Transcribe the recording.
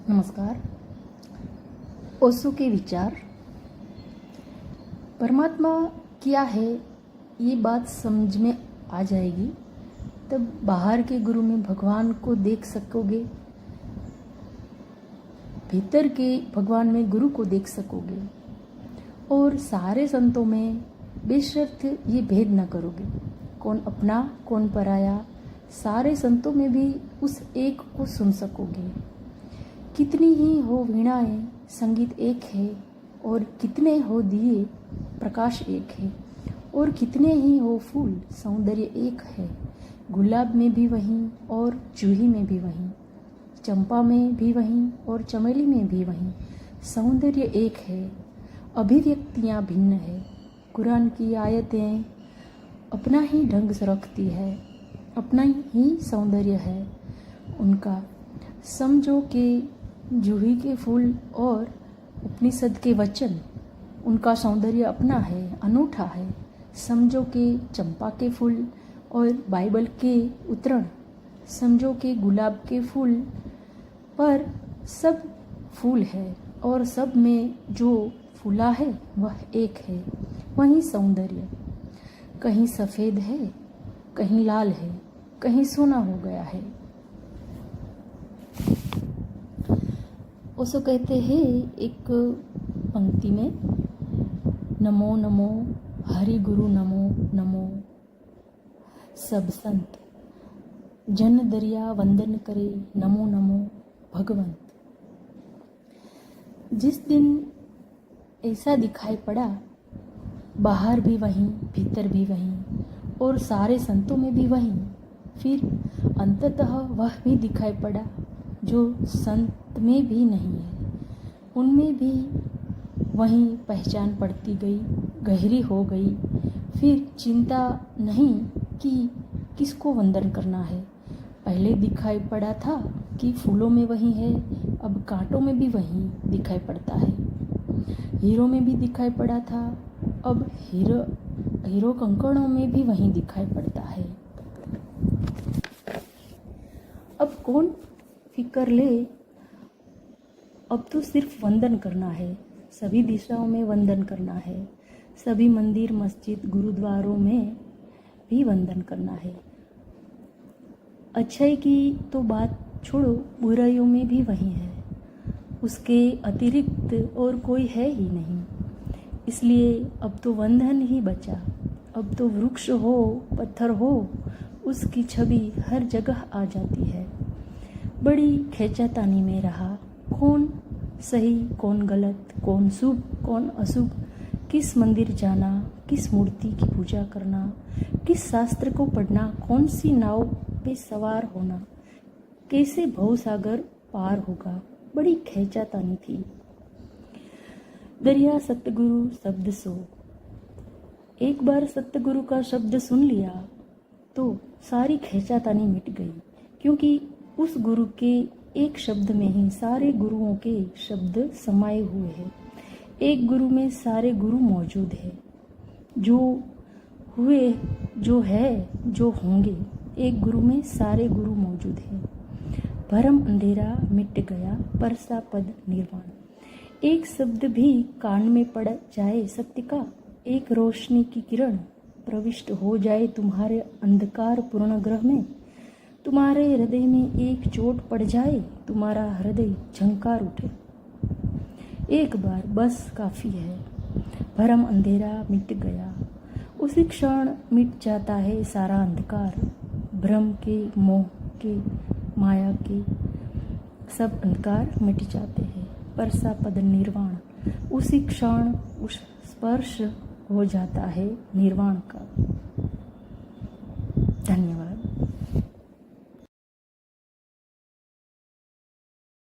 नमस्कार। ओशो के विचार। परमात्मा क्या है ये बात समझ में आ जाएगी तब बाहर के गुरु में भगवान को देख सकोगे, भीतर के भगवान में गुरु को देख सकोगे और सारे संतों में बेशर्त ये भेद न करोगे कौन अपना कौन पराया। सारे संतों में भी उस एक को सुन सकोगे। कितनी ही हो वीणाएं संगीत एक है और कितने हो दिए प्रकाश एक है और कितने ही हो फूल सौंदर्य एक है। गुलाब में भी वहीं और जूही में भी वहीं, चंपा में भी वहीं और चमेली में भी वहीं। सौंदर्य एक है, अभिव्यक्तियाँ भिन्न है। कुरान की आयतें अपना ही ढंग से रखती है, अपना ही सौंदर्य है उनका। समझो कि जूही के फूल और उपनिषद के वचन, उनका सौंदर्य अपना है, अनूठा है। समझो कि चंपा के फूल और बाइबल के उद्धरण, समझो कि गुलाब के फूल पर सब फूल है और सब में जो फूला है वह एक है। वही सौंदर्य कहीं सफ़ेद है, कहीं लाल है, कहीं सोना हो गया है। ओशो कहते हैं एक पंक्ति में, नमो नमो हरि गुरु नमो नमो, सब संत जन दरिया वंदन करे नमो नमो भगवंत। जिस दिन ऐसा दिखाई पड़ा, बाहर भी वहीं भीतर भी वहीं और सारे संतों में भी वहीं, फिर अंततः वह भी दिखाई पड़ा जो संत में भी नहीं है, उनमें भी वहीं पहचान पड़ती गई, गहरी हो गई। फिर चिंता नहीं कि किसको वंदन करना है। पहले दिखाई पड़ा था कि फूलों में वही है, अब कांटों में भी वही दिखाई पड़ता है। हीरो में भी दिखाई पड़ा था, अब हीरो कंकड़ों में भी वही दिखाई पड़ता है। अब कौन फिक्र ले, अब तो सिर्फ वंदन करना है। सभी दिशाओं में वंदन करना है, सभी मंदिर मस्जिद गुरुद्वारों में भी वंदन करना है। अच्छाई की तो बात छोड़ो, बुराइयों में भी वही है, उसके अतिरिक्त और कोई है ही नहीं। इसलिए अब तो वंदन ही बचा। अब तो वृक्ष हो पत्थर हो, उसकी छवि हर जगह आ जाती है। बड़ी खींचातानी में रहा, कौन सही कौन गलत, कौन शुभ कौन अशुभ, किस मंदिर जाना, किस मूर्ति की पूजा करना, किस शास्त्र को पढ़ना, कौन सी नाव पे सवार होना, कैसे भवसागर पार होगा। बड़ी खींचातानी थी। दरिया सतगुरु शब्द सो, एक बार सतगुरु का शब्द सुन लिया तो सारी खींचातानी मिट गई, क्योंकि उस गुरु के एक शब्द में ही सारे गुरुओं के शब्द समाये हुए हैं। एक गुरु में सारे गुरु मौजूद है, जो हुए, जो है, जो होंगे। एक गुरु में सारे गुरु मौजूद हैं। भरम अंधेरा मिट गया, परसा पद निर्वाण। एक शब्द भी कान में पड़ जाए सत्य का, एक रोशनी की किरण प्रविष्ट हो जाए तुम्हारे अंधकार पूर्ण ग्रह में, तुम्हारे हृदय में एक चोट पड़ जाए, तुम्हारा हृदय झंकार उठे। एक बार बस काफ़ी है। भरम अंधेरा मिट गया, उसी क्षण मिट जाता है सारा अंधकार। भ्रम के, मोह के, माया के सब अंधकार मिट जाते हैं। परसा पद निर्वाण, उसी क्षण उस स्पर्श हो जाता है निर्वाण का। धन्यवाद।